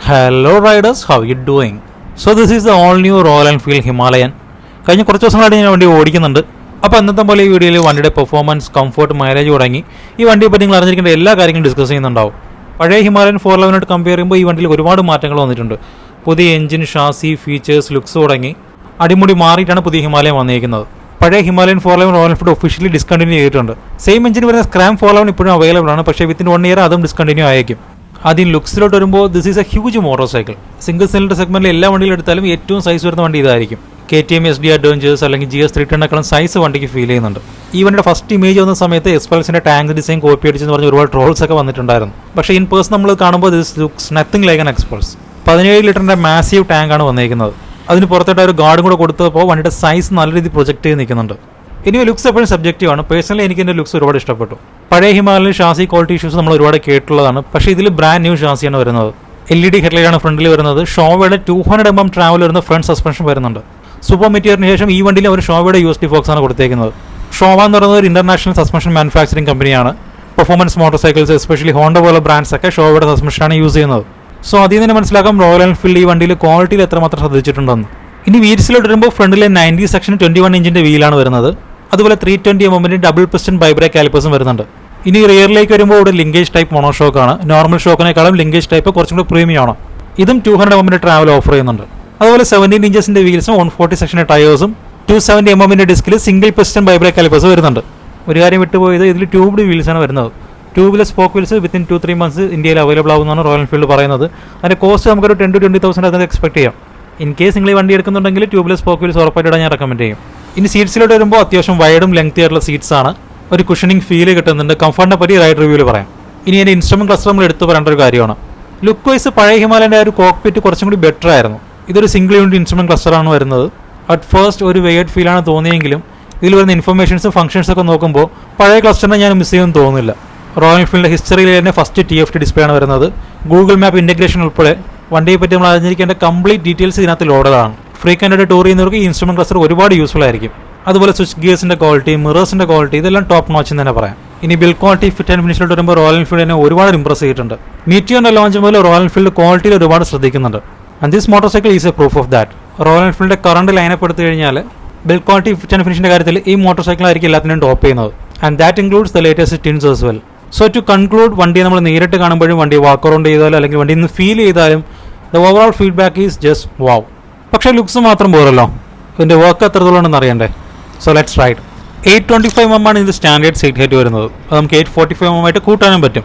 Hello riders, how you doing? So this is the all new Royal Enfield Himalayan. കഴിഞ്ഞ കുറച്ച് ദിവസങ്ങളായിട്ട് ഞാൻ വണ്ടി ഓടിക്കുന്നുണ്ട്. അപ്പോൾ ഇന്നത്തെ പോലെ ഈ വീഡിയോയിൽ വണ്ടിയുടെ പെർഫോമൻസ്, കംഫർട്ട്, മൈലേജ് തുടങ്ങി ഈ വണ്ടിയെ പറ്റി നിങ്ങൾ അറിഞ്ഞിരിക്കേണ്ട എല്ലാ കാര്യങ്ങളും ഡിസ്കസ് ചെയ്യുന്നുണ്ടാവും. പഴയ ഹിമാലയൻ 411 കമ്പയർ ചെയ്യുമ്പോൾ ഈ വണ്ടിയിൽ ഒരുപാട് മാറ്റങ്ങൾ വന്നിട്ടുണ്ട്. പുതിയ എഞ്ചിൻ, ഷാസി, ഫീച്ചേഴ്സ്, ലുക്സ് തുടങ്ങി അടിമുടി മാറിയിട്ടാണ് പുതിയ ഹിമാലയൻ വന്നിരിക്കുന്നത്. പഴയ Himalayan 411 royal Enfield officially discontinue ചെയ്തിട്ടുണ്ട്. സെയിം എഞ്ചിൻ വരുന്ന സ്ക്രാം 411 ഇപ്പോഴും അവൈലബിൾ ആണ്, പക്ഷേ വിത്തിൻ 1 ഇയർ അതും ഡിസ്കണ്ടിന്യൂ ആയിരിക്കും. ആദ്യം ലുക്സിലോട്ട് വരുമ്പോൾ this is A huge motor cycle. Single cylinder സെഗ്മെന്റിൽ എല്ലാ വണ്ടികളും എടുത്താലും ഏറ്റവും സൈസ് വരുന്ന വണ്ടി ഇതായിരിക്കും. KTM SD അഡ്വഞ്ചേഴ്സ് അല്ലെങ്കിൽ GS 310 സൈസ് വണ്ടിക്ക് ഫീൽ ചെയ്യുന്നുണ്ട്. ഈ വണ്ടിയുടെ ഫസ്റ്റ് ഇമേജ് വന്ന സമയത്ത് എക്സ്പൾസിന്റെ ടാങ്ക് ഡിസൈൻ കോപ്പി അടിച്ചെന്ന് പറഞ്ഞ് ഒരുപാട് ട്രോൾസ് ഒക്കെ വന്നിട്ടുണ്ടായിരുന്നു. പക്ഷേ ഇൻ പേഴ്സൺ നമ്മൾ കാണുമ്പോൾ this looks nothing like an Xpulse. 17 ലിറ്ററിന്റെ മാസീവ് ടാങ്കാണ് വന്നിരിക്കുന്നത്. അതിന് പുറത്തായിട്ട് ഒരു ഗാർഡും കൂടെ കൊടുത്തപ്പോൾ വണ്ടിയുടെ സൈസ് നല്ല രീതിയിൽ പ്രൊജക്ട് ചെയ്ത് നിൽക്കുന്നുണ്ട്. ഇനി ലുക്സ് എപ്പോഴും സബ്ജക്റ്റീവ് ആണ്. പേഴ്സണലി എനിക്ക് എൻ്റെ ലുക്സ് ഒരുപാട് ഇഷ്ടപ്പെട്ടു. പഴയ ഹിമാലയൻ ഷാസി ക്വാളിറ്റി ഇഷ്യൂസ് നമ്മൾ ഒരുപാട് കേട്ടുള്ളതാണ്, പക്ഷേ ഇതിൽ ബ്രാൻഡ് ന്യൂ ഷാസിയാണ് വരുന്നത്. LED ഹെഡ്ലൈറ്റാണ് ഫ്രണ്ടിൽ വരുന്നത്. ഷോവയുടെ 200 mm ട്രാവൽ വരുന്ന ഫ്രണ്ട് സസ്പെൻഷൻ വരുന്നുണ്ട്. സൂപ്പർ മെറ്റീരിയലിന് ശേഷം ഈ വണ്ടിയിൽ ഒരു ഷോവയുടെ USD ഫോക്സ് ആണ് കൊടുത്തേക്കുന്നത്. ഷോവ എന്ന് പറയുന്നത് ഒരു ഇന്റർനാഷണൽ സസ്പെൻഷൻ മാനുഫാക്ചറിംഗ് കമ്പനിയാണ്. Performance motor cycles, especially Honda പോലെ ബ്രാൻഡ്സ് ഒക്കെ ഷോവയുടെ സസ്പെൻഷനാണ് യൂസ് ചെയ്യുന്നത്. സോ അതിൽ നിന്ന് മനസ്സിലാക്കാം റോയൽ എൻഫീൽഡ് ഈ വണ്ടിയിൽ ക്വാളിറ്റിയിൽ എത്രമാത്രം ശ്രദ്ധിച്ചിട്ടുണ്ടെന്ന്. ഇനി വീൽസിലോട്ട് വരുമ്പോൾ ഫ്രണ്ടിലെ 90 സെക്ഷൻ 21 ഇഞ്ചിന്റെ വീലാണ് വരുന്നത്. അതുപോലെ 320 mm ഡബിൾ പിസ്റ്റൺ ബൈബ്രേക്ക് കാലിപ്പേഴ്സും വരുന്നുണ്ട്. ഇനി റിയറിലേക്ക് വരുമ്പോൾ ഇവിടെ ലിങ്കേജ് ടൈപ്പ് മോണോഷോക്കാണ്. നോർമൽ ഷോക്കിനേക്കാളും ലിങ്കേജ് ടൈപ്പ് കുറച്ചും കൂടി പ്രീമിയം ആണ്. ഇതും 200 mm ട്രാവൽ ഓഫർ ചെയ്യുന്നുണ്ട്. അതുപോലെ 17 ഇഞ്ചസിന്റെ വീൽസും 140 സെക്ഷന്റെ ടയേഴ്സും 270 mm ഡിസ്കിൽ സിംഗിൾ പിസ്റ്റൺ ബൈബ്രേക്ക് കാലിപ്പേഴ്സ് വരുന്നുണ്ട്. ഒരു കാര്യം വിട്ടുപോയത്, ഇതിൽ ട്യൂബ്ഡ് വീൽസാണ് വരുന്നത്. Tubeless spoke wheels within 2-3 months ഇന്ത്യയിൽ അവൈലബിൾ ആവുമെന്നാണ് റോയൽ എൻഫീൽഡ് പറയുന്നത്. അതിന്റെ കോസ്റ്റ് നമുക്കൊരു 10,000 to 20,000 അതിന് എക്സ്പെക്ട് ചെയ്യാം. ഇൻ കേസ് നിങ്ങൾ ഈ വണ്ടി എടുക്കുന്നുണ്ടെങ്കിൽ ട്യൂബ്ലെസ് സ്പോക്ക് വീൽസ് ഉറപ്പായിട്ട് ഞാൻ റെക്കമെൻഡ് ചെയ്യും. ഇനി സീറ്റ്സിലോട്ട് വരുമ്പോൾ അത്യാവശ്യം വൈഡും ലെങ്തി ആയിട്ടുള്ള സീറ്റ്സ് ആണ്. ഒരു കുഷനിങ് ഫീൽ കിട്ടുന്നുണ്ട്. കംഫർട്ടിനെ പറ്റി റൈഡ് റിവ്യൂവിൽ പറയാം. ഇനി എൻ്റെ ഇൻസ്ട്രുമെന്റ് ക്ലസ്റ്റർ നമ്മൾ എടുത്തു പറയേണ്ട ഒരു കാര്യമാണ്. ലുക്ക് വൈസ് പഴയ ഹിമാലയൻ്റെ ഒരു കോക്പിറ്റ് കുറച്ചും കൂടി ബെറ്റർ ആയിരുന്നു. ഇതൊരു സിംഗിൾ യൂണിറ്റ് ഇൻസ്ട്രുമെന്റ് ക്ലസ്റ്ററാണ് വരുന്നത്. അറ്റ് ഫസ്റ്റ് ഒരു വെയർഡ് ഫീലാണ് തോന്നിയെങ്കിലും ഇതിൽ വരുന്ന ഇൻഫർമേഷൻസും ഫംഗ്ഷൻസ് ഒക്കെ നോക്കുമ്പോൾ പഴയ ക്ലസ്റ്ററിനെ ഞാൻ മിസ് ചെയ്യുമെന്ന് തോന്നുന്നില്ല. റോയൽ എൻഫീൽഡിന്റെ ഹിസ്റ്ററിയിൽ തന്നെ ഫസ്റ്റ് TFT ഡിസ്പ്ലേ ആണ് വരുന്നത്. ഗൂഗിൾ മാപ്പ് ഇന്റഗ്രേഷൻ ഉൾപ്പെടെ വണ്ടിയെ പറ്റി നമ്മൾ അറിഞ്ഞിരിക്കേണ്ട കംപ്ലീറ്റ് ഡീറ്റെയിൽസ് ഇതിനകത്ത് ലോഡാണ്. ഫ്രീക്വന്റ് ടൂർ ചെയ്യുന്നവർക്ക് ഈ ഇൻസ്ട്രുമെന്റ് ക്ലസ്റ്റർ ഒരുപാട് യൂസ്ഫുൾ ആയിരിക്കും. അതുപോലെ സ്വിച്ച് ഗിയേഴ്സിന്റെ ക്വാളിറ്റി, മിറേഴ്സിന്റെ ക്വാളിറ്റി ഇതെല്ലാം ടോപ്പ് നോച്ച് എന്ന് തന്നെ പറയാം. ഇനി ബിൽഡ് ക്വാളിറ്റി, ഫിറ്റ് ആൻഡ് ഫിനിഷിലോട്ട് വരുമ്പോൾ റോയൽ എൻഫീൽഡ് തന്നെ ഒരുപാട് ഇംപ്രസ് ചെയ്തിട്ടുണ്ട്. മീറ്റിയോന്റെ ലോഞ്ച് മുതൽ റോയൽ എൻഫീൽഡ് ക്വാളിറ്റിയിൽ ഒരുപാട് ശ്രദ്ധിക്കുന്നുണ്ട്. And this motor cycle is a proof of that. Royal എൻഫീൽഡിന്റെ കറണ്ട് ലൈനപ്പ് എടുത്തു കഴിഞ്ഞാൽ ബിൽഡ് ക്വാളിറ്റി, ഫിറ്റ് ആൻഡ് ഫിനിഷിന്റെ കാര്യത്തിൽ ഈ മോട്ടോർ സൈക്കിളായിരിക്കും എല്ലാത്തിനും ടോപ്പ് ചെയ്യുന്നത്. And that includes the latest twins as well. So to conclude, വണ്ടി നമ്മൾ നേരിട്ട് കാണുമ്പോഴും വണ്ടി വാക്ക് അറൗണ്ട് ചെയ്താലും അല്ലെങ്കിൽ വണ്ടി നിന്ന് ഫീൽ ചെയ്താലും the overall feedback is just wow. പക്ഷേ ലുക്സ് മാത്രം പോരല്ലോ, ഇതിന്റെ വർക്ക് എത്രത്തോളം ഉണ്ടെന്ന് അറിയണ്ടേ. So let's ride. 825 mm ആണ് ഇതിന്റെ സ്റ്റാൻഡേർഡ് സീറ്റ് ഹൈറ്റ് വരുന്നത്. അത് നമുക്ക് 845 mm ആയിട്ട് കൂട്ടാനും പറ്റും.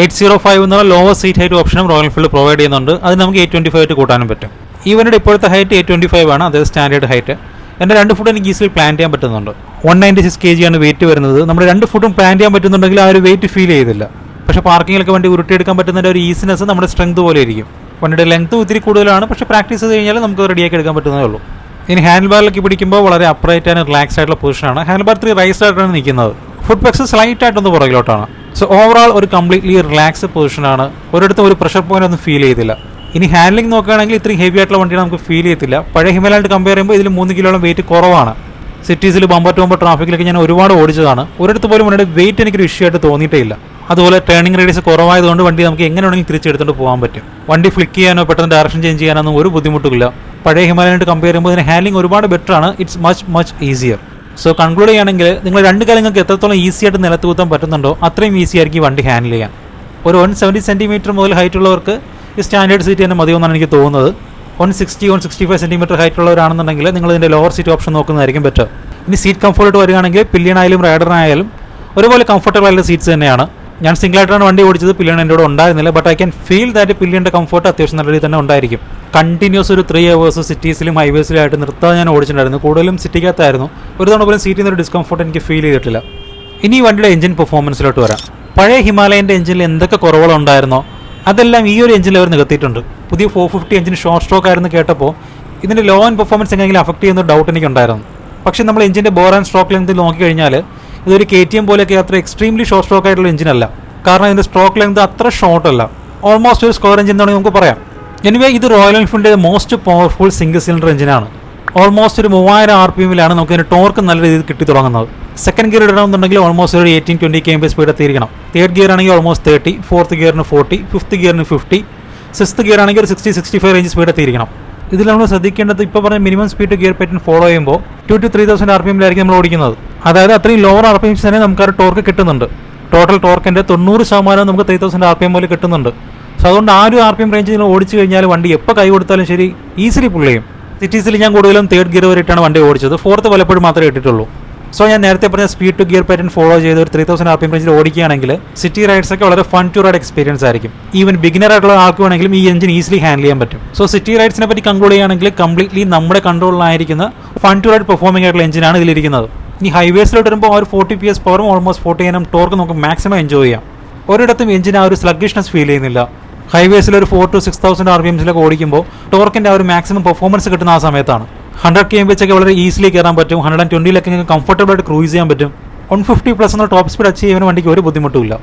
805 എന്നുള്ള ലോവർ സീറ്റ് ഹൈറ്റ് ഓപ്ഷനും റോയൽ എൻഫീൽഡ് പ്രൊവൈഡ് ചെയ്യുന്നുണ്ട്. അത് നമുക്ക് 825 ആയിട്ട് കൂട്ടാനും പറ്റും. ഈവൻ്റെ ഇപ്പോഴത്തെ ഹൈറ്റ് 825 ആണ്, അതായത് സ്റ്റാൻഡേർഡ് ഹൈറ്റ്. എൻ്റെ 2 ഫുഡ് എനിക്ക് ഈസിലി പ്ലാൻ ചെയ്യാൻ പറ്റുന്നുണ്ട്. 196 kg ആണ് വെയിറ്റ് വരുന്നത്. നമ്മുടെ 2 ഫുഡും പ്ലാൻ ചെയ്യാൻ പറ്റുന്നുണ്ടെങ്കിൽ ആ ഒരു വെയിറ്റ് ഫീൽ ചെയ്തില്ല. പക്ഷേ പാർക്കിങ്ങിലൊക്കെ വണ്ടി ഉരുട്ടിയെടുക്കാൻ പറ്റുന്നതിൻ്റെ ഒരു ഈസിനെസ് നമ്മുടെ സ്ട്രെങ്ത് പോലെ ഇരിക്കും. വണ്ടിയുടെ ലെങ്ത്തും ഇത്തിരി കൂടുതലാണ്, പക്ഷേ പ്രാക്ടീസ് ചെയ്ത് കഴിഞ്ഞാൽ നമുക്ക് റെഡിയാക്കി എടുക്കാൻ പറ്റുന്നതേ ഉള്ളൂ. ഇനി ഹാൻഡ് ബാറിലേക്ക് പിടിക്കുമ്പോൾ വളരെ അപ്രൈറ്റ് ആൻഡ് റിലാക്സ്ഡ് ആയിട്ടുള്ള പൊസിഷനാണ്. ഹാൻഡ് ബാർ 3 റൈസ് ആയിട്ടാണ് നിൽക്കുന്നത്. ഫുഡ് പെക്സ് സ്ലൈറ്റ് ആയിട്ടൊന്ന് പുറകിലോട്ടാണ്. സോ ഓവറോൾ ഒരു കംപ്ലീറ്റ്ലി റിലാക്സ്ഡ് പൊസിഷനാണ്. ഒരിടത്തും ഒരു പ്രഷർ പോയിന്റ് ഒന്നും ഫീൽ ചെയ്തില്ല. ഇനി ഹാൻഡ്ലിംഗ് നോക്കുകയാണെങ്കിൽ ഇത്രയും ഹെവി ആയിട്ടുള്ള വണ്ടിയാണ് നമുക്ക് ഫീൽ ചെയ്യത്തില്ല. പഴയ ഹിമാലയായിട്ട് കമ്പയർ ചെയ്യുമ്പോൾ ഇതിൽ 3 കിലോളം വെയിറ്റ് കുറവാണ്. സിറ്റീസിൽ ബമ്പർ ടു ബമ്പർ ട്രാഫിക്കിലൊക്കെ ഞാൻ ഒരുപാട് ഓടിച്ചതാണ്. ഒരിടത്ത് പോലും വണ്ടിയുടെ വെയിറ്റ് എനിക്കൊരു ഇഷ്യൂ ആയിട്ട് തോന്നിയിട്ടേ ഇല്ല. അതുപോലെ ടേണിംഗ് റേഡിയസ് കുറവായതുകൊണ്ട് വണ്ടി നമുക്ക് എങ്ങനെ വേണമെങ്കിൽ തിരിച്ചെടുത്തുകൊണ്ട് പോകാൻ പറ്റും. വണ്ടി ഫ്ലിക്ക് ചെയ്യാനോ പെട്ടെന്ന് ഡയറക്ഷൻ ചേഞ്ച് ചെയ്യാനൊന്നും ഒരു ബുദ്ധിമുട്ടില്ല. പഴയ ഹിമാലയായിട്ട് കമ്പയർ ചെയ്യുമ്പോൾ ഇതിന് ഹാൻഡ്ലിംഗ് ഒരുപാട് ബെറ്റർ ആണ്. It's much easier. So conclude ചെയ്യുകയാണെങ്കിൽ നിങ്ങൾ 2 കാര്യങ്ങൾക്ക് എത്രത്തോളം ഈസി ആയിട്ട് നിലത്ത് കുത്താൻ പറ്റുന്നുണ്ടോ അത്രയും ഈസി ആയിരിക്കും വണ്ടി ഹാൻഡിൽ ചെയ്യാൻ. ഒരു 170 cm മുതൽ ഹൈറ്റ് ഉള്ളവർക്ക് ഈ സ്റ്റാൻഡേർഡ് സീറ്റ് തന്നെ മതിയെന്നാണ് എനിക്ക് തോന്നുന്നത്. 165 cm ഹൈറ്റ് ഉള്ളവരാണെന്നുണ്ടെങ്കിൽ നിങ്ങൾ ഇതിൻ്റെ ലോവർ സീറ്റ് ഓപ്ഷൻ നോക്കുന്നതായിരിക്കും ബെറ്റർ. ഇനി സീറ്റ് കംഫർട്ട് വരികയാണെങ്കിൽ പില്ലിയനായാലും റൈഡറിനായാലും ഒരുപോലെ കംഫർട്ടബിൾ ആയിട്ടുള്ള സീറ്റ്സ് തന്നെയാണ്. ഞാൻ സിംഗിൾ ആയിട്ടാണ് വണ്ടി ഓടിച്ചത്, പില്ലിയൻ എൻ്റെ കൂടെ ഉണ്ടായിരുന്നില്ല. But I can feel that പില്ലിയൻ്റെ കംഫർട്ട് അത്യാവശ്യം നല്ല രീതിയിൽ തന്നെ ഉണ്ടായിരിക്കും. കണ്ടിന്യൂസ് ഒരു 3 hours സിറ്റീസിലും ഹൈവേസിലായിട്ട് നിർത്താതെ ഞാൻ ഓടിച്ചിട്ടുണ്ടായിരുന്നു. കൂടുതലും സിറ്റിക്കകത്തായിരുന്നു. ഒരു തവണ പോലും സീറ്റിൽ നിന്നൊരു ഡിസ്കംഫർട്ട് എനിക്ക് ഫീൽ ചെയ്തിട്ടില്ല. ഇനി ഈ വണ്ടിയുടെ എഞ്ചിൻ പെർഫോമൻസിലോട്ട് വരാം. പഴയ ഹിമാലയൻ്റെ എഞ്ചിനിൽ എന്തൊക്കെ കുറവുകളുണ്ടായിരുന്നോ അതെല്ലാം ഈ ഒരു എഞ്ചിനിൽ അവർ നികത്തിയിട്ടുണ്ട്. പുതിയ 450 എഞ്ചിൻ ഷോർട്ട് സ്ട്രോക്ക് ആയിരുന്നു കേട്ടപ്പോൾ ഇതിൻ്റെ ലോ ആൻഡ് പെർഫോമൻസ് എങ്ങനെയെങ്കിലും അഫക്ട് ചെയ്യുന്ന ഡൗട്ട് എനിക്കുണ്ടായിരുന്നു. പക്ഷേ നമ്മൾ എഞ്ചിൻ്റെ ബോർ ആൻഡ് സ്ട്രോക്ക് ലെങ്ത് നോക്കിക്കഴിഞ്ഞാൽ ഇതൊരു KTM പോലെയൊക്കെ അത്ര എക്സ്ട്രീംലി ഷോർട്ട് സ്ട്രോക്ക് ആയിട്ടുള്ള എഞ്ചിനല്ല. കാരണം ഇതിൻ്റെ സ്ട്രോക്ക് ലെങ്ത് അത്ര ഷോർട്ട് അല്ല. ഓൾമോസ്റ്റ് ഒരു സ്ക്വയർ എഞ്ചിൻ എന്നാണ് നമുക്ക് പറയാം. എനിവേ ഇത് റോയൽ എൻഫീൽഡിൻ്റെ മോസ്റ്റ് പവർഫുൾ സിംഗിൾ സിലിണ്ടർ എഞ്ചിനാണ്. ഓൾമോസ്റ്റ് ഒരു 3000 RPM-ലാണ് നമുക്ക് ഇതിൻ്റെ ടോർക്ക് നല്ല രീതിയിൽ കിട്ടി തുടങ്ങുന്നത്. സെക്കൻഡ് ഗിയർ ഇടണമെന്നുണ്ടെങ്കിൽ ഓൾമോസ്റ്റ് ഒരു 18-20 km സ്പീഡ് എത്തിയിരിക്കണം. തേർഡ് ഗിയർ ആണെങ്കിൽ ഓൾമോസ്റ്റ് 30, ഫോർത്ത് ഗിയറിന് 40, ഫിഫ്ത്ത് ഗിയറിന് 50, സിക്സ്ത് ഗിയർ ആണെങ്കിൽ ഒരു 60-65 റേഞ്ച് സ്പീഡ് എത്തിയിരിക്കണം. ഇതിൽ നമ്മൾ ശ്രദ്ധിക്കേണ്ടത് ഇപ്പോൾ പറഞ്ഞ minimum speed gear pattern follow ചെയ്യുമ്പോൾ 2,000 to 3,000 RPM നമ്മൾ ഓടിക്കുന്നത്. അതായത് അത്രയും ലോവർ RPM തന്നെ നമുക്ക് ആ ടോർക്ക് കിട്ടുന്നുണ്ട്. ടോട്ടൽ ടോർക്കിൻ്റെ 90% നമുക്ക് 3,000 RPM പോലെ കിട്ടുന്നുണ്ട്. സോ അതുകൊണ്ട് ആ ഒരു RPM റേഞ്ചിൽ ഓടിച്ചു കഴിഞ്ഞാൽ വണ്ടി എപ്പോൾ കൈ കൊടുത്താലും ശരി ഈസിലി പുൾ ചെയ്യും. സിറ്റീസിൽ ഞാൻ കൂടുതലും 3rd ഗിയർ വരെയിട്ടാണ് വണ്ടി ഓടിച്ചത്. 4th പലപ്പോഴും മാത്രമേ ഇട്ടിട്ടുള്ളൂ. സോ ഞാൻ നേരത്തെ പറഞ്ഞ speed to gear pattern follow ചെയ്ത് ഒരു 3,000 RPM റേഞ്ചിൽ ഓടിക്കുകയാണെങ്കിൽ സിറ്റി റൈഡ്സ് ഒക്കെ വളരെ ഫൺ ടു റൈഡ് എക്സ്പീരിയൻസ് ആയിരിക്കും. ഈവൻ ബിഗിനർ ആയിട്ടുള്ള ആൾക്ക് വേണമെങ്കിലും ഈ എഞ്ചിൻ ഈസിലി ഹാൻഡിൽ ചെയ്യാൻ പറ്റും. സോ സിറ്റി റൈഡ്സിനെ പറ്റി കൺക്ലൂഡ് ചെയ്യുകയാണെങ്കിൽ കംപ്ലീറ്റ്ലി നമ്മുടെ കൺട്രോളിലായിരിക്കുന്ന ഫൺ ടു റൈഡ് പെർഫോമിംഗ് ആയിട്ടുള്ള എഞ്ചിനാണ് ഇതിലിരിക്കുന്നത്. ഇനി ഹൈവേസിലോട്ട് വരുമ്പോൾ ആ ഒരു 40 PS പവറും ഓൾമോസ്റ്റ് 40 Nm ടോർക്ക് നമുക്ക് മാക്സിമം എൻജോയ് ചെയ്യാം. ഒരിടത്തും എഞ്ചിന് ആ ഒരു സ്ലഗ്ഗിഷ്നെസ് ഫീൽ ചെയ്യുന്നില്ല. ഹൈവേസിൽ ഒരു 4,000 to 6,000 RPMസിലൊക്കെ ഓടിക്കുമ്പോൾ ടോർക്കിൻ്റെ ആ ഒരു മാക്സിമം പെർഫോമൻസ് കിട്ടുന്ന ആ സമയത്താണ്. 100 km വെച്ചൊക്കെ വളരെ ഈസിലി കയറാൻ പറ്റും. 120 കംഫർട്ടബിൾ ആയിട്ട് ക്രൂസ് ചെയ്യാൻ പറ്റും. 150+ എന്ന ടോപ്പ് സ്പീഡ് അച്ചീവ് ചെയ്യാൻ വണ്ടിക്ക് ഒരു ബുദ്ധിമുട്ടില്ല.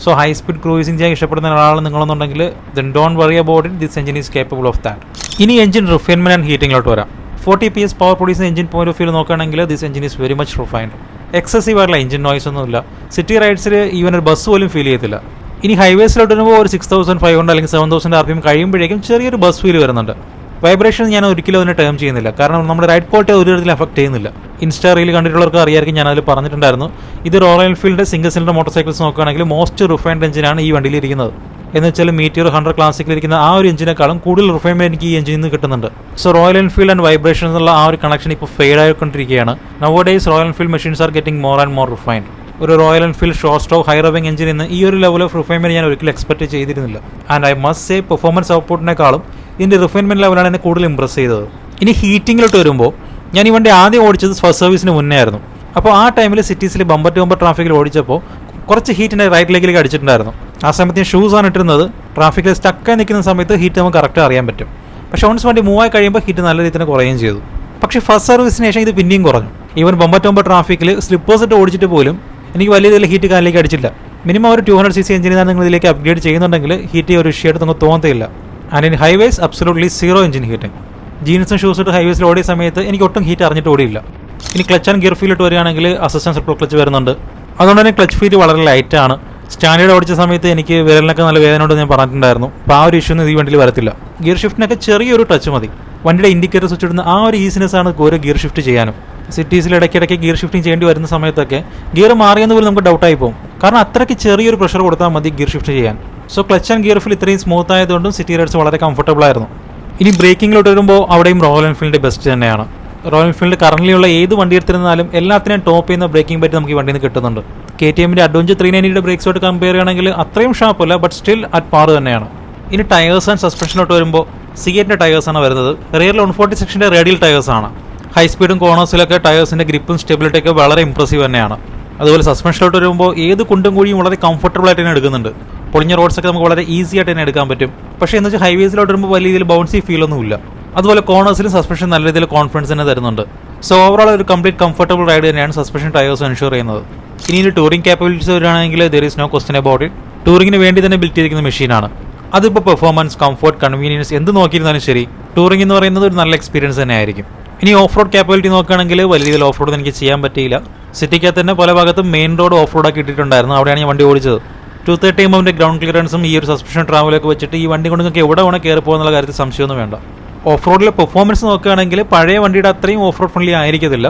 സോ ഹൈ സ്പീഡ് ക്രൂസിംഗ് ചെയ്യാൻ ഇഷ്ടപ്പെടുന്ന ഒരാൾ നിങ്ങളെന്നുണ്ടെങ്കിൽ then don't worry about it, this engine is capable of that. ഇനി എഞ്ചിൻ റിഫൈൻമെന്റ് ആൻഡ് ഹീറ്റിംഗിലോട്ട് വരാം. 40 PS power producing engine point of view നോക്കുകയാണെങ്കിൽ this engine is very much refined. Excessive ആയിട്ടുള്ള engine noise ഒന്നുമില്ല. സിറ്റി റൈഡ്സിൽ even ഒരു buzz പോലും feel ചെയ്യത്തില്ല. ഇനി ഹൈവേസിലോട്ട് വരുമ്പോൾ ഒരു 6,500 അല്ലെങ്കിൽ 7,000 RPM കഴിയുമ്പോഴേക്കും ചെറിയൊരു ബസ് ഫീൽ വരുന്നുണ്ട്. വൈബ്രേഷൻ ഞാൻ ഒരിക്കലും അതിനെ ടേം ചെയ്യുന്നില്ല, കാരണം നമ്മുടെ റൈഡ് ക്വാളിറ്റി ഒരു തരത്തിൽ എഫക്ട് ചെയ്യുന്നില്ല. ഇൻസ്റ്റാ റീൽ കണ്ടിട്ടുള്ളവർക്ക് അറിയായിരിക്കും, ഞാൻ അതിൽ പറഞ്ഞിട്ടുണ്ടായിരുന്നു. ഇത് royal Enfield single cylinder motor cycles നോക്കുകയാണെങ്കിൽ മോസ്റ്റ് റിഫൈൻഡ് എഞ്ചിനാണ് ഈ വണ്ടിയിലിരിക്കുന്നത്. എന്ന് വെച്ചാൽ മീറ്റിയർ 100 ക്ലാസിക്കിലിരിക്കുന്ന ആ ഒരു എഞ്ചിനേക്കാളും കൂടുതൽ റിഫൈൻമെന്റ് എനിക്ക് ഈ എഞ്ചിനിൽ നിന്ന് കിട്ടുന്നുണ്ട്. So Royal Enfield and vibration എന്നുള്ള ആ ഒരു കണക്ഷൻ ഇപ്പോൾ ഫെയ്ഡ് ആയിക്കൊണ്ടിരിക്കുകയാണ്. Nowadays Royal Enfield machines are getting more and more refined. ഒരു Royal Enfield short stroke high revving engine നിന്ന് ഈ ഒരു ലെവൽ ഓഫ് റിഫൈൻമെന്റ് ഞാൻ ഒരിക്കലും എക്സ്പെക്ട് ചെയ്തിരുന്നില്ല. And I must say performance ഔട്ട്പുട്ടിനേക്കാളും ഇതിൻ്റെ റിഫൈൻമെന്റ് ലെവലാണ് എന്നെ കൂടുതൽ ഇംപ്രസ് ചെയ്തത്. ഇനി ഹീറ്റിങ്ങിലോട്ട് വരുമ്പോൾ ഞാൻ ഈ വണ്ടി ആദ്യം ഓടിച്ചത് ഫസ്റ്റ് സർവീസിന് മുന്നേ ആയിരുന്നു. അപ്പോൾ ആ ടൈമിൽ സിറ്റീസിൽ ബമ്പർ ടു ബമ്പർ ട്രാഫിക്കിൽ ഓടിച്ചപ്പോൾ കുറച്ച് ഹീറ്റിൻ്റെ റൈറ്റ് ലെഗിലേക്ക് അടിച്ചിട്ടുണ്ടായിരുന്നു. ആ സമയത്ത് ഞാൻ ഷൂസാണ് ഇട്ടിരുന്നത്. ട്രാഫിക്കിൽ സ്റ്റക്കായി നിൽക്കുന്ന സമയത്ത് ഹീറ്റ് നമുക്ക് കറക്റ്റ് അറിയാൻ പറ്റും. പക്ഷേ ഓൺസ് വണ്ടി മൂവായി കഴിയുമ്പോൾ ഹീറ്റ് നല്ല രീതിയിൽ കുറയുകയും ചെയ്തു. പക്ഷേ ഫസ്റ്റ് സർവീസിന് ശേഷം ഇത് പിന്നെയും കുറഞ്ഞു. ഈവൻ ബമ്പർ ടു ബമ്പർ ട്രാഫിക്കിൽ സ്ലിപ്പേഴ്സ് ഇട്ട് ഓടിച്ചിട്ട് പോലും എനിക്ക് വലിയ രീതിയിൽ ഹീറ്റ് കാലിലേക്ക് അടിച്ചില്ല. മിനിമം ഒരു 200cc എഞ്ചിനാണ് നിങ്ങൾ ഇതിലേക്ക് അപ്ഗ്രേഡ് ചെയ്യുന്നുണ്ടെങ്കിൽ ഹീറ്റ് ഒരു ഇഷ്യൂ ആയിട്ട് നമുക്ക് തോന്നത്തില്ല. And in highways absolutely zero engine heating. ജീൻസും ഷൂസ് ഇട്ട് ഹൈവേസിൽ ഓടിയ സമയത്ത് എനിക്ക് ഒട്ടും ഹീറ്റ് അറിഞ്ഞിട്ട് ഓടിയില്ല. ഇനി ക്ലച്ച് ആൻഡ് ഗിയർ ഫീലിട്ട് വരികയാണെങ്കിൽ അസിസ്റ്റൻസ് റിപ്ലോ ക്ലച്ച് വരുന്നുണ്ട്. അതുകൊണ്ട് തന്നെ ക്ലച്ച് ഫീറ്റ് വളരെ ലൈറ്റാണ്. സ്റ്റാൻഡേർഡ് ഓടിച്ച സമയത്ത് എനിക്ക് വിരലിനൊക്കെ നല്ല വേദന ഉണ്ടെന്ന് ഞാൻ പറഞ്ഞിട്ടുണ്ടായിരുന്നു. അപ്പോൾ ആ ഒരു ഇഷ്യൂ ഒന്നും ഈ വണ്ടിയിൽ വരത്തില്ല. ഗിയർ ഷിഫ്റ്റിനൊക്കെ ചെറിയൊരു ടച്ച് മതി. വണ്ടിയുടെ ഇൻഡിക്കേറ്റർ സ്വിച്ച് ഇടുന്ന ആ ഒരു ഈസിനെസ് ആണ് ഓരോ ഗിയർ ഷിഫ്റ്റ് ചെയ്യാനും. സിറ്റീസിൽ ഇടയ്ക്കിടയ്ക്ക് ഗിയർ ഷിഫ്റ്റിംഗ് ചെയ്യേണ്ടി വരുന്ന സമയത്തൊക്കെ ഗിയർ മാറിയെന്ന് പോലും നമുക്ക് ഡൗട്ടായി പോകും. കാരണം അത്രയ്ക്ക് ചെറിയൊരു പ്രഷർ കൊടുത്താൽ മതി ഗിയർ ഷിഫ്റ്റ് ചെയ്യാൻ. So clutch and gear feel ഇത്രയും സ്മൂത്ത് ആയതുകൊണ്ടും സിറ്റി റൈഡ്സ് വളരെ കംഫർട്ടബിൾ ആയിരുന്നു. ഇനി ബ്രേക്കിങ്ങിലോട്ട് വരുമ്പോൾ അവിടെയും റോയൽ എൻഫീൽഡ് ബെസ്റ്റ് തന്നെയാണ്. റോയൽ എൻഫീൽഡ് കറൻറ്റ്ലിയുള്ള ഏത് വണ്ടി എടുത്തിരുന്നാലും എല്ലാത്തിനും ടോപ്പ് ചെയ്യുന്ന ബ്രേക്കിംഗ് പറ്റി നമുക്ക് ഈ വണ്ടിയിൽ നിന്ന് കിട്ടുന്നുണ്ട്. KTMന്റെ അഡ്വഞ്ചർ 390 ബ്രേക്സോട്ട് കമ്പയർ ചെയ്യുകയാണെങ്കിൽ അത്രയും ഷാർപ്പല്ല, ബട്ട് സ്റ്റിൽ അറ്റ് പാർ തന്നെയാണ്. ഇനി ടയേഴ്സ് ആൻഡ് സസ്പെൻഷനിലോട്ട് വരുമ്പോൾ സിയറ്റിൻ്റെ ടയേഴ്സാണ് വരുന്നത്. റിയറിൽ 140 സെക്ഷൻ്റെ റേഡിയൽ ടയേഴ്സാണ്. ഹൈ സ്പീഡും കോർണേഴ്സിലൊക്കെ ടയേഴ്സിൻ്റെ ഗ്രിപ്പും സ്റ്റെബിലിറ്റിയൊക്കെ വളരെ ഇംപ്രസീവ് തന്നെയാണ്. അതുപോലെ സസ്പെൻഷനിലോട്ട് വരുമ്പോൾ ഏത് കുണ്ടും കുഴിയും വളരെ കംഫർട്ടബിൾ ആയിട്ട് തന്നെ എടുക്കുന്നുണ്ട്. പൊളിഞ്ഞ റോഡ്സൊക്കെ നമുക്ക് വളരെ ഈസി ആയിട്ട് തന്നെ എടുക്കാൻ പറ്റും. പക്ഷേ എന്ന് വെച്ചാൽ ഹൈവേസിലോട്ട് വരുമ്പോൾ വലിയ രീതിയിൽ ബൗൺസി ഫീലൊന്നുമില്ല. അതുപോലെ കോർണേഴ്സിലും സസ്പെൻഷൻ നല്ല രീതിയിൽ കോൺഫിഡൻസ് തന്നെ തരുന്നുണ്ട്. സോ ഓവറോൾ ഒരു കംപ്ലീറ്റ് കംഫർട്ടബിൾ റൈഡ് തന്നെയാണ് സസ്പെൻഷൻ ടയേഴ്സ് എൻഷുർ ചെയ്യുന്നത്. ഇനി ഒരു ടൂറിംഗ് ക്യാപ്പബിലിറ്റീസ് വരികയാണെങ്കിൽ there is no question about it. ടൂറിങ്ങിന് വേണ്ടി തന്നെ ബിൽറ്റ് ചെയ്തിരിക്കുന്ന മെഷീനാണ്. അതിപ്പോൾ പെർഫോമൻസ്, കംഫർട്ട്, കൺവീനിയൻസ് എന്ത് നോക്കിയിരുന്നാലും ശരി, ടൂറിംഗ് എന്ന് പറയുന്നത് ഒരു നല്ല എക്സ്പീരിയൻസ് തന്നെ ആയിരിക്കും. ഇനി ഓഫ് റോഡ് ക്യാപ്പബിലിറ്റി നോക്കുകയാണെങ്കിൽ വലിയ രീതിയിൽ ഓഫ് റോഡ് എനിക്ക് ചെയ്യാൻ പറ്റിയില്ല. സിറ്റിക്കകത്ത് തന്നെ പല ഭാഗത്തും മെയിൻ റോഡ് ഓഫ് റോഡാക്കി ഇട്ടിട്ടുണ്ടായിരുന്നു. അവിടെയാണ് ഞാൻ വണ്ടി ഓടിച്ചത്. 230 mm ഗ്രൗണ്ട് ക്ലിയറൻസും ഈ ഒരു സസ്പെൻഷൻ ട്രാവലൊക്കെ വെച്ചിട്ട് ഈ വണ്ടി കൊണ്ട് നിങ്ങൾക്ക് എവിടെ വേണം കയറി പോകുന്നുള്ള കാര്യത്തിൽ സംശയമൊന്നും വേണ്ട. ഓഫ് റോഡിലെ പെർഫോമൻസ് നോക്കുകയാണെങ്കിൽ പഴയ വണ്ടിയുടെ അത്രയും ഓഫ് റോഡ് ഫ്രണ്ട്ലി ആയിരിക്കത്തില്ല.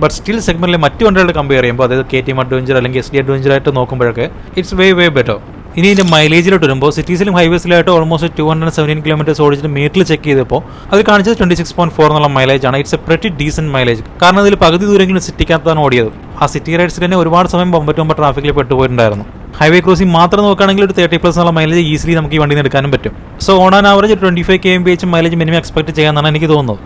ബട്ട് സ്റ്റിൽ സെഗ്മെന്റിലെ മറ്റ് വണ്ടികളെ കമ്പയർ ചെയ്യുമ്പോൾ, അതായത് KTM അഡ്വഞ്ചർ അല്ലെങ്കിൽ SD അഡ്വഞ്ചർ ആയിട്ട് നോക്കുമ്പോഴൊക്കെ ഇറ്റ്സ് വേ ബെറ്റർ. ഇനി ഇതിൻ്റെ മൈലേജിലോട്ട് വരുമ്പോൾ സിറ്റീസിലും ഹൈവേസിലായിട്ട് ഓൾമോസ്റ്റ് 217 km ഓടിച്ചിട്ട് മീറ്ററിൽ ചെക്ക് ചെയ്തപ്പോൾ അത് കാണിച്ചത് 26.4 എന്നുള്ള മൈലേജാണ്. It's a pretty decent mileage. കാരണം അതിൽ പകുതി ദൂരെങ്കിലും സിറ്റിക്കകത്താണ് ഓടിയത്. ആ സിറ്റി റൈഡ്സിൽ തന്നെ ഒരുപാട് സമയം 99 ട്രാഫിക്കിൽ പെട്ടുപോയിട്ടുണ്ടായിരുന്നു. ഹൈവേ ക്രോസിംഗ് മാത്രം നോക്കുകയാണെങ്കിൽ ഒരു 30+ എന്നുള്ള മൈലേജ് ഈസിലി നമുക്ക് ഈ വണ്ടിയിൽ നിന്ന് എടുക്കാനും പറ്റും. So on an average 25 kmph mileage minimum expect ചെയ്യാമെന്നാണ് എനിക്ക് തോന്നുന്നത്.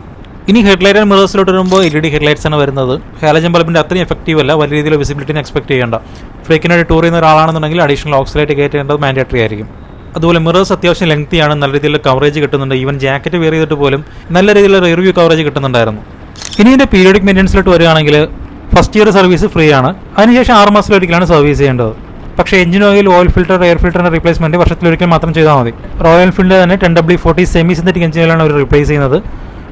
ഇനി ഹെഡ്ലൈറ്റ് ആൻഡ് മിറേഴ്സിലോട്ട് വരുമ്പോൾ LED ഹെഡ്ലൈറ്റ്സ് ആണ് വരുന്നത്. ഹാലജൻ ബൾബിൻ്റെ അത്രയും എഫക്റ്റീവ് അല്ല. വലിയ രീതിയിൽ വിസിബിലിറ്റിന് എക്സ്പെക്ട് ചെയ്യേണ്ട. ഫ്രീക്കിനായിട്ട് ടൂർ ചെയ്യുന്ന ഒരാളാണെന്നുണ്ടെങ്കിൽ അഡീഷണൽ ഓക്സിലൈറ്റ് കയറ്റേണ്ടത് മാൻഡേറ്ററി ആയിരിക്കും. അതുപോലെ മിറേഴ്സ് അത്യാവശ്യം ലെങ്തിയാണ്. നല്ല രീതിയിലുള്ള കവറേജ് കിട്ടുന്നുണ്ട്. ഈവൻ ജാക്കറ്റ് വെയർ ചെയ്തിട്ട് പോലും നല്ല രീതിയിലുള്ള റിയർ വ്യൂ കവറേജ് കിട്ടുന്നുണ്ടായിരുന്നു. ഇനി ഇതിൻ്റെ പീരിയോഡിക് മെയിൻ്റനൻസിലോട്ട് വരികയാണെങ്കിൽ ഫസ്റ്റ് ഇയർ സർവീസ് ഫ്രീ ആണ്. അതിനുശേഷം 6 മാസത്തിലൊരിക്കലാണ് സർവീസ് ചെയ്യേണ്ടത്. പക്ഷേ എഞ്ചിൻ ഓയിൽ ഫിൽറ്റർ, എയർ ഫിൽറ്ററിൻ്റെ റീപ്ലേസ്മെൻറ്റ് വർഷത്തിലൊരിക്കൽ മാത്രം ചെയ്താൽ മതി. റോയൽ എൻഫീൽഡ് തന്നെ 10W40 സെമി സിന്തറ്റിക് എഞ്ചിനുകളാണ് അവർ റീപ്ലേസ് ചെയ്യുന്നത്.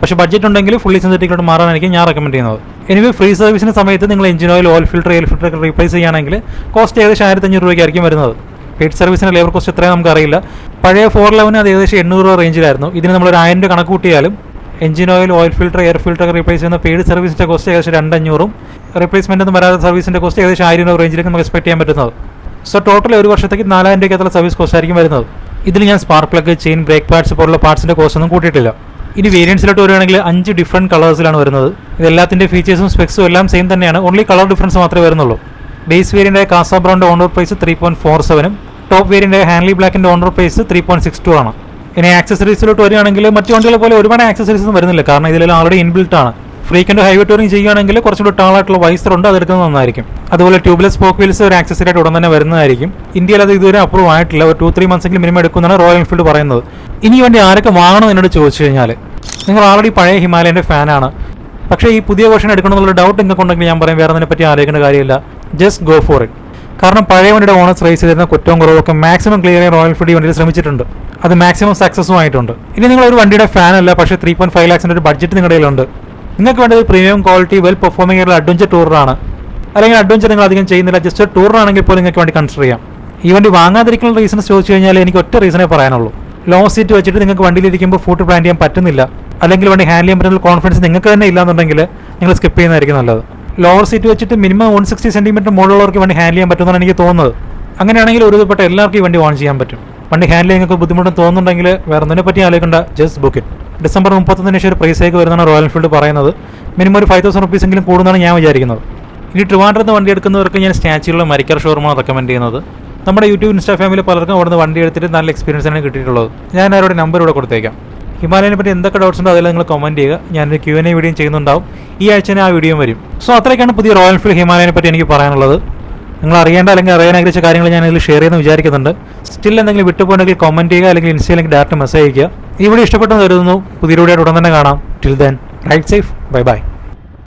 പക്ഷേ ബഡ്ജറ്റ് ഉണ്ടെങ്കിൽ ഫുള്ളി സിന്തറ്റിക്കോട്ട് മാറാനായിരിക്കും ഞാൻ റെക്കമെൻഡ് ചെയ്യുന്നത്. എനിവേ ഫ്രീ സർവീസിൻ്റെ സമയത്ത് നിങ്ങൾ engine oil filter, air filter ഒക്കെ റീപ്ലേസ് ചെയ്യുകയാണെങ്കിൽ കോസ്റ്റ് ഏകദേശം 1,500 രൂപയ്ക്കായിരിക്കും വരുന്നത്. പെയ്ഡ് സർവീസിൻ്റെ ലേബർ കോസ്റ്റ് എത്രയാണ് നമുക്കറിയില്ല. പഴയ 411 അത് ഏകദേശം 800 രൂപ റേഞ്ചിലായിരുന്നു. ഇതിന് നമ്മൾ ഒരു 1000 രൂപ കണക്ക് കൂട്ടിയാലും engine oil, oil filter, air filter ഒക്കെ റീപ്ലേസ് ചെയ്യുന്ന പെയ്ഡ് സർവീസിൻ്റെ കോസ്റ്റ് ഏകദേശം 2500, റീപ്ലേസ്മെൻ്റ് ഒന്നും വരാത്ത സർവീസിൻ്റെ കോസ്റ്റ് ഏകദേശം 1000 രൂപ റേഞ്ചിലേക്ക് നമുക്ക് എക്സ്പെക്ട് ചെയ്യാൻ പറ്റുന്നത്. സോ ടോട്ടൽ ഒരു വർഷത്തേക്ക് 4000 രൂപയ്ക്കകത്തുള്ള സർവീസ് കോസ്റ്റ് ആയിരിക്കും വരുന്നത്. ഇതിൽ ഞാൻ spark plug, chain, brake pads പോലുള്ള പാർട്സിൻ്റെ കോസ്റ്റ് ഒന്നും കൂട്ടിയിട്ടില്ല. ഇനി വേരിയൻസിലോട്ട് വരുവാണെങ്കിൽ 5 ഡിഫറെൻറ്റ് കളേഴ്സിലാണ് വരുന്നത്. ഇതെല്ലാത്തിൻ്റെ ഫീച്ചേഴ്സും സ്പെക്സും എല്ലാം സെയിം തന്നെയാണ്, ഓൺലി കളർ ഡിഫറൻസ് മാത്രമേ വരുന്നുള്ളൂ. ബേസ് വേരിയൻ്റായ കാസ ബ്രൗണിൻ്റെ ഓൺ റോഡ് പ്രൈസ് 3.47, ടോപ്പ് വേരിയൻ്റായ ഹാൻലി ബ്ലാക്കിൻ്റെ ഓൺ റോഡ് പ്രൈസ് 3.62 ആണ്. ഇനി ആക്സസറീസിലോട്ട് വരികയാണെങ്കിൽ മറ്റു വണ്ടികളെ പോലെ ഒരുപാട് ആക്സസറീസ് ഒന്നും വരുന്നില്ല, കാരണം ഇതിലെല്ലാം ഓൾറെഡി ഇൻബിൽട്ട് ആണ്. ഫ്രീക്വന്റ് ഹൈവേ ടൂറിംഗ് ചെയ്യുകയാണെങ്കിൽ കുറച്ചുകൂടി ടാളായിട്ടുള്ള വൈസർ ഉണ്ട്, അതെടുക്കുന്നത് നന്നായിരിക്കും. അതുപോലെ ട്യൂബ്ലെസ് സ്പോക്ക് വീൽസ് ഒരു ആക്സസറി ആയിട്ട് ഉടൻ തന്നെ വരുന്നതായിരിക്കും. ഇന്ത്യയിൽ അത് ഇതുവരെ അപ്രൂവ് ആയിട്ടില്ല, ഒരു 2-3 months എങ്കിലും മിനിമം എടുക്കുന്നതാണ് റോയൽ എൻഫീൽഡ് പറയുന്നത്. ഇനി വണ്ടി ആരൊക്കെ വാങ്ങണം എന്നോട് ചോദിച്ചു കഴിഞ്ഞാൽ, നിങ്ങൾ ഓൾറെഡി പഴയ ഹിമാലയൻ്റെ ഫാനാണ്, പക്ഷേ ഈ പുതിയ വേർഷൻ എടുക്കണമെന്നുള്ള ഡൗട്ട് നിങ്ങൾക്ക് ഉണ്ടെങ്കിൽ ഞാൻ പറയും വേറെ അതിനെപ്പറ്റി ആലോചിക്കേണ്ട കാര്യമില്ല, ജസ്റ്റ് ഗോ ഫോർ ഇറ്റ്. കാരണം പഴയ വണ്ടിയുടെ ഓണേഴ്സ് റേസ് ചെയ്തിരുന്ന കുറ്റവും കുറവൊക്കെ മാക്സിമം ക്ലിയർ ചെയ്യാൻ റോയൽ എൻഫീൽഡ് വണ്ടിയിൽ ശ്രമിച്ചിട്ടുണ്ട്, അത് മാക്സിമം സക്സസ്സും ആയിട്ടുണ്ട്. ഇനി നിങ്ങൾ ഒരു വണ്ടിയുടെ ഫാൻ അല്ല, പക്ഷേ 3.5 lakhs ഒരു ബഡ്ജറ്റ് നിങ്ങളുടെ കയ്യിലുണ്ട്, നിങ്ങൾക്ക് വേണ്ടത് പ്രീമിയം ക്വാളിറ്റി വെൽ പെർഫോമിംഗ് ആയിട്ടുള്ള അഡ്വഞ്ചർ ടൂറാണ്, അല്ലെങ്കിൽ അഡ്വഞ്ചർ നിങ്ങൾ അധികം ചെയ്യുന്നില്ല, ജസ്റ്റ് ഒരു ടൂറാണെങ്കിൽ പോലും നിങ്ങൾക്ക് വേണ്ടി കൺസിഡർ ചെയ്യാം. ഈ വണ്ടി വാങ്ങാതിരിക്കുന്ന റീസൺസ് ചോദിച്ചു കഴിഞ്ഞാൽ എനിക്ക് ഒറ്റ റീസണേ പറയാനുള്ളൂ, ലോ സീറ്റ് വെച്ചിട്ട് നിങ്ങൾക്ക് വണ്ടിയിലിരിക്കുമ്പോൾ ഫുഡ് പ്ലാൻ ചെയ്യാൻ പറ്റുന്നില്ല, അല്ലെങ്കിൽ വണ്ടി ഹാൻഡിൽ ചെയ്യാൻ പറ്റുന്ന കോൺഫിഡൻസ് നിങ്ങൾക്ക് തന്നെ ഇല്ലാന്നുണ്ടെങ്കിൽ നിങ്ങൾ സ്കിപ്പ് ചെയ്യുന്നതായിരിക്കും നല്ലത്. ലോവർ സീറ്റ് വെച്ചിട്ട് മിനിമം 160 cm മുകളിലുള്ളവർക്ക് വണ്ടി ഹാൻഡിൽ ചെയ്യാൻ പറ്റുമെന്നാണ് എനിക്ക് തോന്നുന്നത്. അങ്ങനെയാണെങ്കിൽ ഒരുവിധപ്പെട്ട എല്ലാവർക്കും ഈ വണ്ടി ഓൺ ചെയ്യാൻ പറ്റും. വണ്ടി ഹാൻഡിൽ നിങ്ങൾക്ക് ബുദ്ധിമുട്ടും തോന്നുന്നുണ്ടെങ്കിൽ വേറെ ഒന്നിനെ പറ്റി ആലോചിക്കേണ്ട, ജസ്റ്റ് ബുക്ക് ഇറ്റ്. December 31 ശേഷം ഒരു പ്രൈസേക്ക് വരുന്നതാണ് റോയൽ എൻഫീൽഡ് പറയുന്നത്. മിനിമം ഒരു 5000 rupees എങ്കിലും കൂടുന്നതാണ് ഞാൻ വിചാരിക്കുന്നത്. ഇനി ട്രിവാൻഡ്രത്ത് വണ്ടി എടുക്കുന്നവർക്ക് ഞാൻ സ്റ്റാച്യൂലുള്ള മരിക്കർ ഷോറൂമാണ് റെക്കമെൻഡ് ചെയ്യുന്നത്. നമ്മുടെ യൂട്യൂബ് ഇൻസ്റ്റാ ഫാമിലി പലർക്കും അവിടുന്ന് വണ്ടി എടുത്തിട്ട് നല്ല എക്സ്പീരിയൻസ് ആണ് കിട്ടിയിട്ടുള്ളത്. ഞാൻ അവരുടെ നമ്പർ ഇവിടെ കൊടുത്തേക്കാം. ഹിമാലയനെ പറ്റി എന്തൊക്കെ ഡൗട്ട്സ് ഉണ്ടോ അതെല്ലാം നിങ്ങൾ കമൻറ്റ് ചെയ്യുക. ഞാനൊരു Q&A വീഡിയോ ചെയ്യുന്നുണ്ടാവും. ഈ ആഴ്ച തന്നെ ആ വീഡിയോ വരും. സോ അത്രയൊക്കെയാണ് പുതിയ റോയൽ എൻഫീൽഡ് ഹിമാലയനെ പറ്റി എനിക്ക് പറയാനുള്ളത്. നിങ്ങൾ അറിയേണ്ട അല്ലെങ്കിൽ അറിയാൻ ആഗ്രഹിച്ച കാര്യങ്ങൾ ഞാൻ ഇതിൽ ഷെയർ ചെയ്യുമെന്ന് വിചാരിക്കുന്നുണ്ട്. സ്റ്റിൽ എന്തെങ്കിലും വിട്ടുപോയിട്ടുണ്ടെങ്കിൽ കമൻറ്റ് ചെയ്യുക, അല്ലെങ്കിൽ ഇൻസ്റ്റയിലേക്ക് ഡയറക്റ്റ് മെസ്സേജ് അയക്കുക. ഈ വീഡിയോ ഇഷ്ടപ്പെട്ടെന്ന് കരുതുന്നു. പുതിയ വീഡിയോ ഉടൻ തന്നെ കാണാം. Till then ride safe, bye bye.